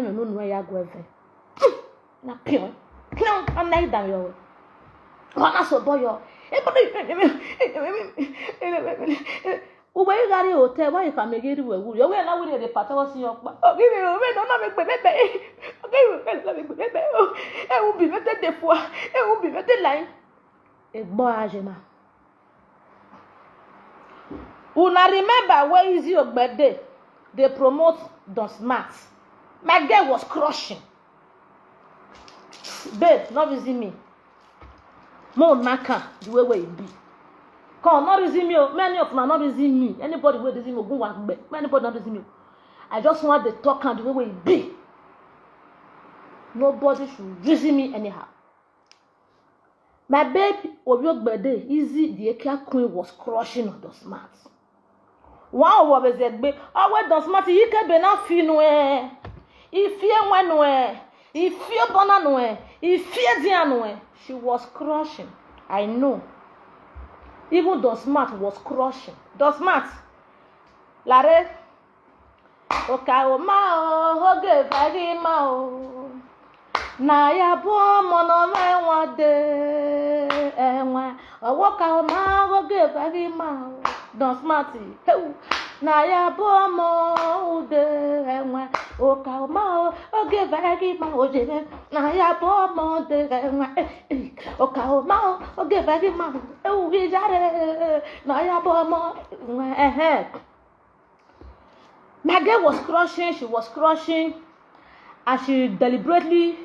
me no no ya go efe na pion I'm like that yo wana so boyo ube gari hotel why ka me geri we wuri we na wuri de pata wasi yo pa o give me we no na me pe bebe o give me na me pe bebe e u bi mete de fois e u bi mete line e gbo ajena una remember where is your birthday they promote Don Smart. My girl was crushing. Babe, not visit me. More naka the way it be. Come, not visit me. Many of them not visit me. Anybody will visit me, go walk back. Anybody not visit me. I just want the talk and the way it be. Nobody should visit me anyhow. My baby, of your birthday, easy. The Eka Queen was crushing on the Smart. One of us said, "Oh, wait, Don Smart, you can be not feel no. If you went no, if you born no, if you did no." She was crushing. I know. Even Don Smart was crushing. Don Smart, Lare, Okaoma, Hoge, Fagima, Naya bo mono me wade, Ewa, Okaoma, Hoge, Fagima, Don Smarty, Naya bo mo de, Ewa, Okaoma, Hoge, Fagima, Oje, Naya bo mo de, Ewa, Okaoma, Hoge, Fagima, Ujare, Naya bo mo, My girl was crushing, she was crushing, and she deliberately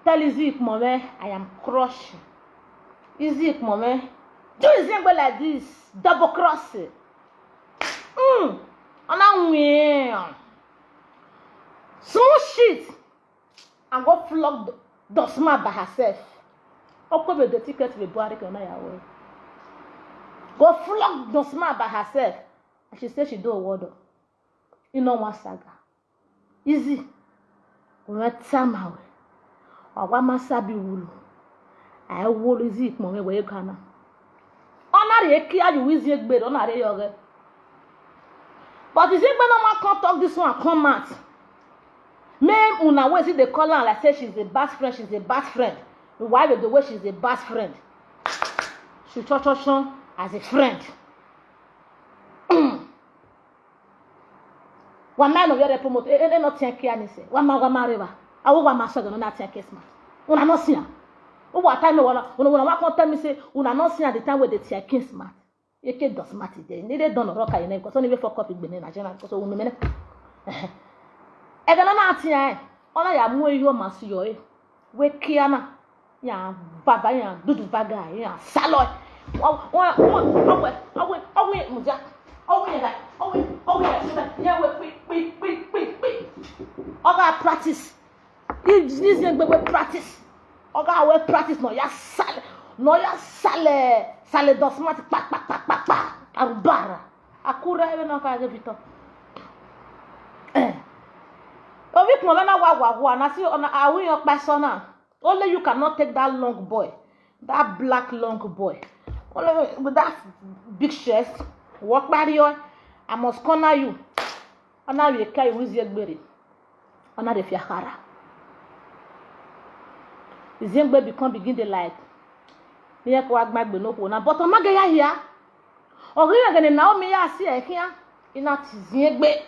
tell Izzy Ikmome, I am crushing. Izzy Ikmome, do Izzy like this, double cross it. And I win. Small shit, and go flog Don Smart by herself. Open the ticket to the Buhari on your Go flog Don Smart by herself. And she said she do a word. You know one saga. Easy. We somehow. Owa masabi wulu. I will Izzy Ikmome where you can. Honor ye kia you Izzy Ikbe, honor ye yoga. But Izzy Ikbe no one can't talk this one come out. Même una way see they call her like say she's a best friend, she's a best friend. Why the way she's a best friend? She touch as a friend. One man of your promote, and not 10 care, and say, one man river. I will want my son not 10 case man. Una not see. Oh, what time when I want tell me say, una not see at the time where they say case man. You can't do smart there. Neither don't rock your name because only for copy benin a general because only minute. And then I'm not here. All I am more you must yo. We kiana. Ya baba ya dudu baga ya saloy. Oga practice. This young baby practice. Oga we practice no ya sale. No ya sale Don Smart pa. Arubara. Akura even no ka vito. Obi kuma na wa na see on awi your persona. Only you cannot take that long boy. That black long boy. Only with that big chest. Walk by you. I must corner you. And now you carry with your berry. And now the fiahara. The young baby can't begin the light. Me ko agbagbe no ko na but o magaya here. O ri again now me ya see here. Ina ti ziegbe.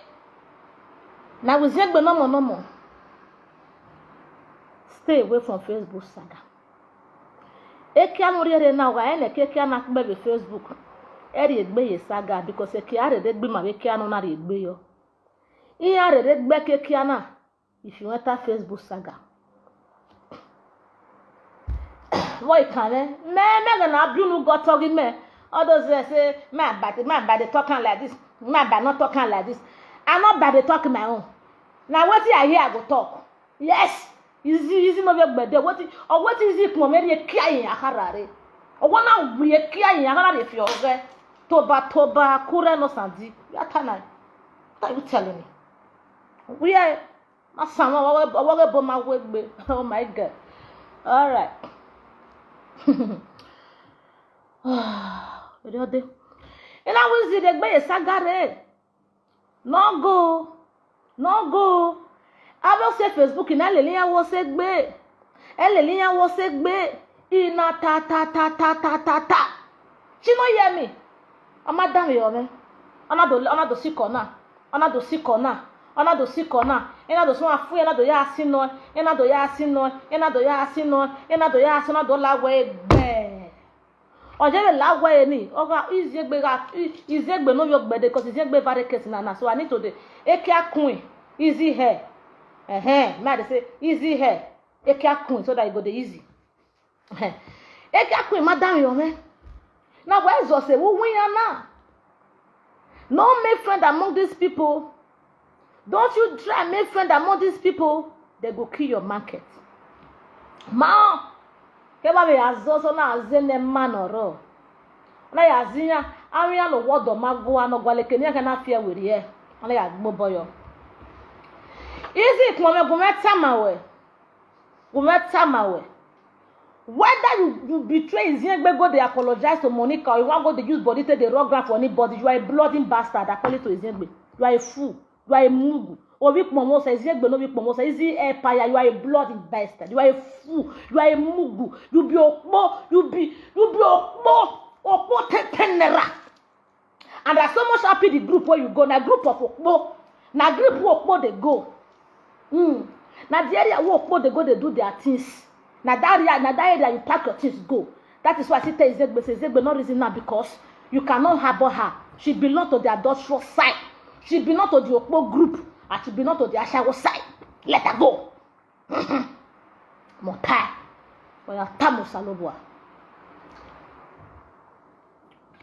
Na we ziegbe no more. Stay away from Facebook saga. Ekia no rere na wa ene kekia na be Facebook. Eri egbe ye saga because ekia re gbe ma ekia no na re egbe yo. Iya re gbe kekia na if you enter Facebook saga. Why can me gonna abunu got talking me. Others say man bad talking like this. Man bad not talking like this. I'm not bad talking my own. Now what I hear I go talk. Yes. Easy no be gbede what is it mo me re kia yin akarare. O wona we kia yin akarare fi oge. Toba kure no sandi. Ya tana. What are you telling me? We are my son wa bo ma wegbe. Oh my God. All right. Ode. Ina wizi de gbe sagare. No go. abo se Facebook na le liya wo se gbe ele liya wo se gbe ina ta she no hear me ama dam yo me ona do sikona ona do sikona ona do sikona ina do so afu ina do ya asino ina do ya asino ina do ya asino ina do ya asino do lawe gbe ojere lawe ni oga izegbe no yo gbede cause izegbe very case na so I need to dey ekia queen easy hair me dey say easy hair ekia queen so that e go dey easy ekia queen madam yo me now where is say who win now no make friend among these people. Don't you try make friend among these people. They go kill your market. Ma, keba be azoso na azene manoro. Na ya zinya, ari alo wodo mago ano gwaleke ni aka na fia weri e. Ona ya gboboyo. Easy kuma me gumeta mawe. Whether you betray Iziegbe go they apologize to Monica or you want go they use body take the rug for anybody, you are a bloody bastard according to Iziegbe. You are a fool. You are a mugu. Ovi Pomo says Iziegbe no be Pomo says Izi empire. You are a bloody bastard. You are a fool. You are a mugu. You be okpo. You be okpo tenera. And there's so much happy the group where you go. Na group of okpo. Na group where okpo they go. Na the area where okpo they go they do their things. Na that area you pack your things go. That is why I say Iziegbe not reason now because you cannot harbor her. She belongs to the adulterous side. She belongs to the Okpo group and she belongs to the Ashawo side. Let her go. Motai. Oya tamu salobwa.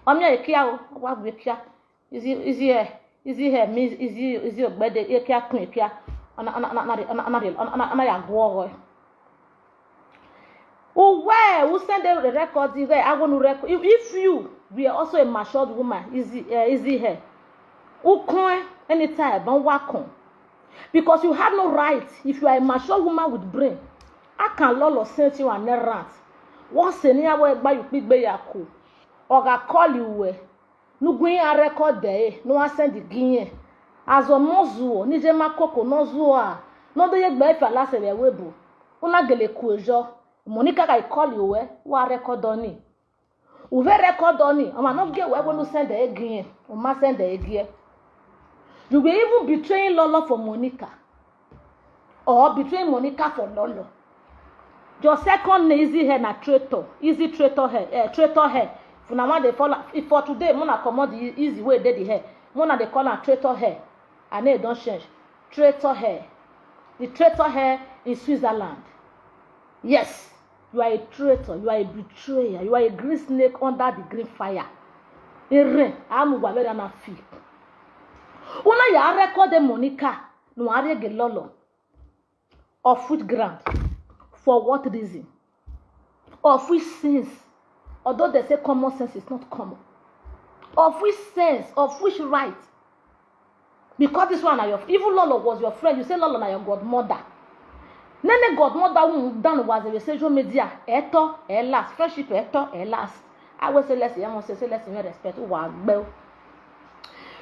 Omya ekia o, wa bu ekia. Easy here, means easy ogbede ekia kun ekia. Ana ya gwo. Who send the record? I want to record. If you be also a matured woman, easy here. Who can anytime don't work on? Because you have no right. If you are a mature woman with brain, I can lolo send you an errand. Once a year where by you big bay yako, or I call you where no going a record there, no one send the guinea. As a mozu, Nijema Coco, no zua, no the yet by last a webo. Una gele kujo. Monica, I call you where? What record on it? Uve record on it. I'm not get where when you send the egg, or must send the egg. You will even betraying Lolo for Monica. Or betraying Monica for Lolo. Your second easy hair na traitor. Easy traitor hair. Traitor hair. For now they follow. If for today, Mona command the easy way they the hair. Mona they call her traitor hair. And they don't change. Traitor hair. The traitor hair in Switzerland. Yes. You are a traitor. You are a betrayer. You are a green snake under the green fire. I'm going feel. Una ya record the Monica no arege lolo of which ground for what reason of which sense although they say common sense is not common of which sense of which right because this one your even Lolo was your friend you say Lolo na your godmother nene godmother who done was a social media eto last friendship eto last I will say let's respect who are well.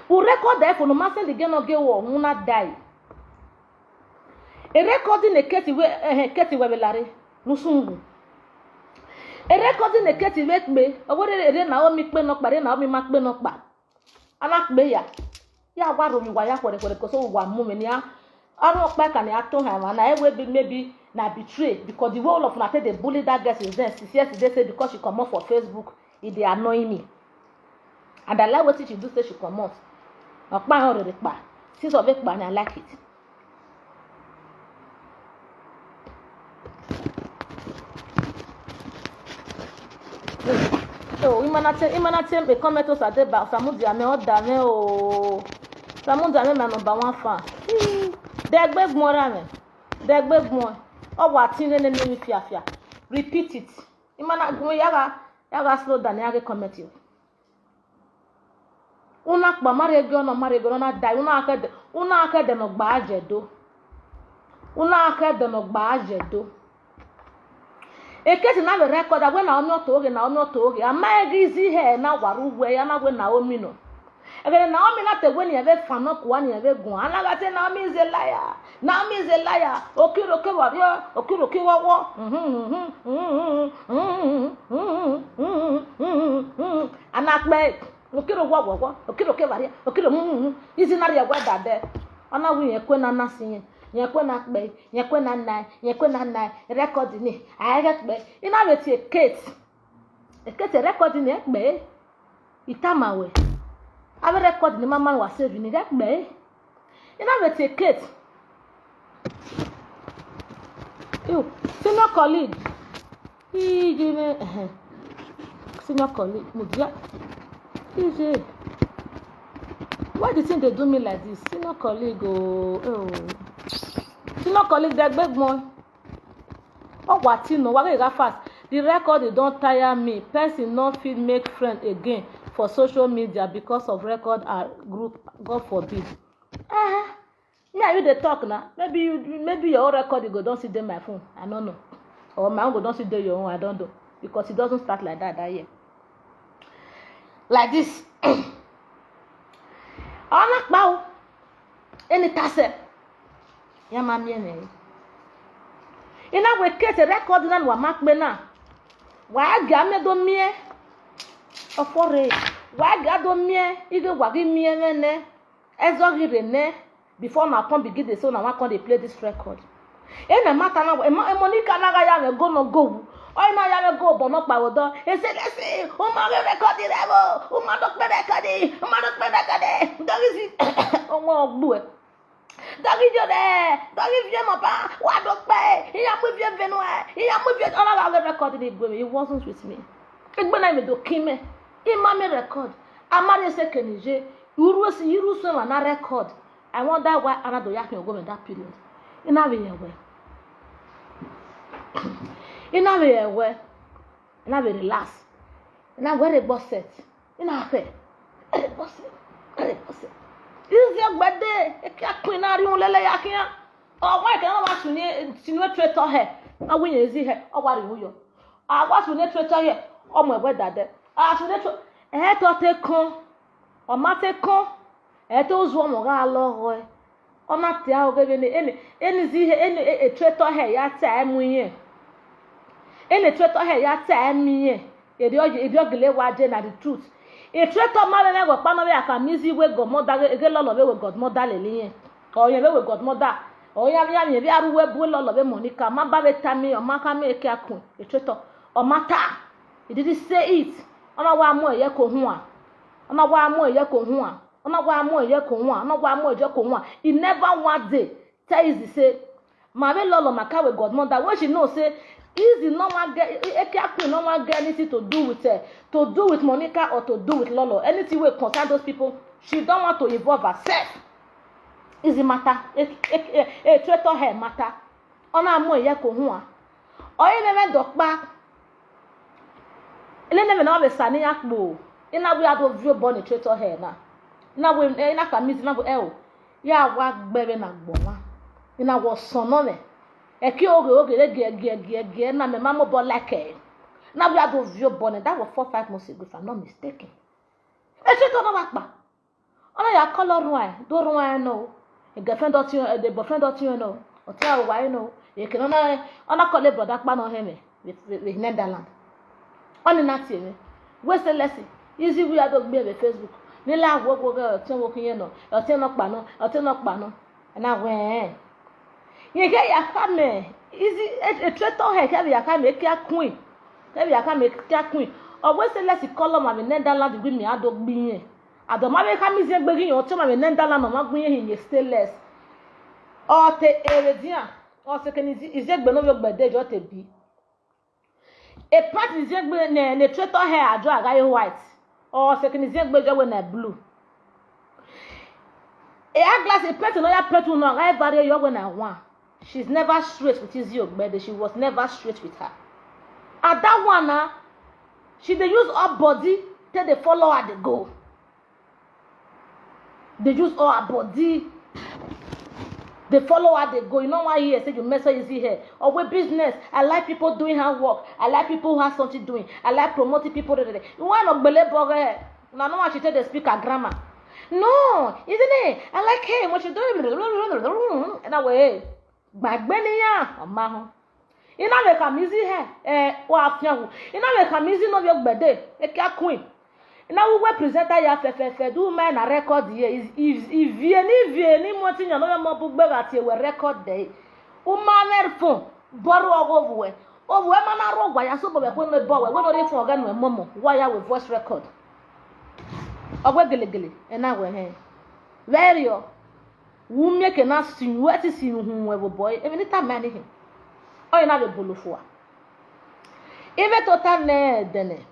Who record there for no matter the game of go who not die. A recording a Katie Webelare, Musungu. A recording a Katie Wake me, or what a Naomi Penok, but Naomi Macbenok back. Anak Beya. Ya, what will you wire for the because of 1 moment? Ya, I don't back and I told him, and I will be maybe not betrayed because the role of Nate, the bully that girl is there. Yesterday said because she come up for Facebook, it they annoy me. And I like what she do say she come out. Since of it, I like it. So, imanatem a comment to say about Samudi ame odame o. Samudi ame my number 1 fan. Degbe more me. Degbe more. O wa tin ne mi fiafia. Repeat it. Imana go yaga slow down yaga comment you. Una kpa marego na die una aka de no gba ajedo eketi na be record when na omi oto oge ama easy hair na waru we ya na we na omi no Again, Naomi not the when you have a fan up one you have a go. And I say Naomi is a liar. Naomi is a liar. Okay, warrior. Okay, war. And not make. Okay, war. Okay, warrior. Okay, isn't that your word that there? And now we are going to sing. Nyekwe na nai record ni ayekbe ina weti ekete record ni ekbe itamawe abe record ni mama wa save ni ekbe ina weti ekete you senior colleague ijime senior colleague mudia ije why the thing they do me like this senior colleague senior colleague dey gbegmo no why you fast the record they don't tire me person no fit make friend again for social media because of record and group God forbid me and you dey talk now maybe your own record you go don see dey my phone I don't know or my own go don see dey your own I don't know because it doesn't start like that year like this Ona kpao eni tase ya mamie ne ina we kete record na wa makpe na wa ga me do mie ofore wa ga do mie ige wa gi mie ne ezo gi rene before na come begin dey so na wa come dey play this record ena mata na Monica na ga ya me go no go oy na ya me go bono pa wodo lesi o ma record rebo o ma do pe record dogisi o mo gbu e dogi jode dogi vie mo pa wa do pe iya mo vie venu iya mo vie ona la record dey go it wasn't with me egbe na me do kime ima me record amare se kenije iru so na record I wonder why anado yakin go in that period ina be yewe ina be relax ina we dey set ina fe boss is your birthday e ka queen ari un lele yakin o wa ke na wa sinu tretor he awu yen ezi he o wa ri uyo a wa sinu tretor he o mo egbe dade a sinu to te kan o ma te kan to zu o mo ga lo o na te a o gebe ni eni zi he tretor he ya ta emu yen ene tretor he ya ta emu yen edi ogile wa je na the truth e tretor ma na go pa no be aka mizi we godmother ege lolo be we godmother le liyen o yen be we godmother o ya mi bi aruwe bu lolo be Monica ma ba be tami o ma ka me ke akun e tretor o mata he did say it ona wa mo eye ko hu a ona wa mo eye ko hu a ona wa mo eye ko hu a ona wa mo eye ko hu a he never one day tell you say ma be lolo maka we godmother when she know say easy no one get Ekiakun no one get anything to do with Monica or to do with Lolo. Anything will concern those people. She don't want to involve herself. Easy matter. Tretor her matter. Ona mo ye ko hu a. Oye neme dokpa. Ele neme na be sani akpo. Ina we ado view born tretor her na. Na we ina kamizi na we ya wa gbere na gbonwa. Ina wo sono me. Eki oge ge na me mama bo like na we ado view born that was 4-5 months ago if I'm not mistaken e se to na wa pa ona ya color run do run no e girlfriend dot you the boyfriend dot you no o tell why no e ke ona call brother pa no heme with Netherlands oni na ti me we say let's easy we ado gbe be Facebook ni la wo go tin wo kin no o tin no pa no na we ye ke ya kame easy a tretor he ke ya kame Ekiakun ke ya kame Ekiakun o we say let's call am in Netherlands gbe mi ado gbiyen ado ma be kame ze gbe yin o to ma in Netherlands no ma gbiyen hin stainless o te eredian o se keni ize gbe no we gbede jo te bi e part ize gbe ne tretor he ajo aga white o se keni ize gbe jo we na blue e a glass e pet no ya pet no aga vary yo we na one. She's never straight with Izzy Ogbede. She was never straight with her. At that one, she they use her body till they follow her, they go. They use all her body. They follow her, they go. You know why here? Say you mess her Izzy here. Or with business. I like people doing her work. I like people who have something doing. I like promoting people. You want to believe her? Now no one she tell they speak her grammar. No, isn't it? I like him. What you doing? And I way. Bagbenia, a maho. In America, Mizzy hair, or young. In America, Mizzy no your bed, a queen. And I will represent I do man a record here. If any more thing, another more book at your record day. Uma phone, borrow over. Oh, when I roll by a super when the boy, when are they for again with Momo? Why are we voice record? Ogwegelegele ena we he very o wu make na sin what is in hu we boy even it am he o ina be bolofo a even total ne dene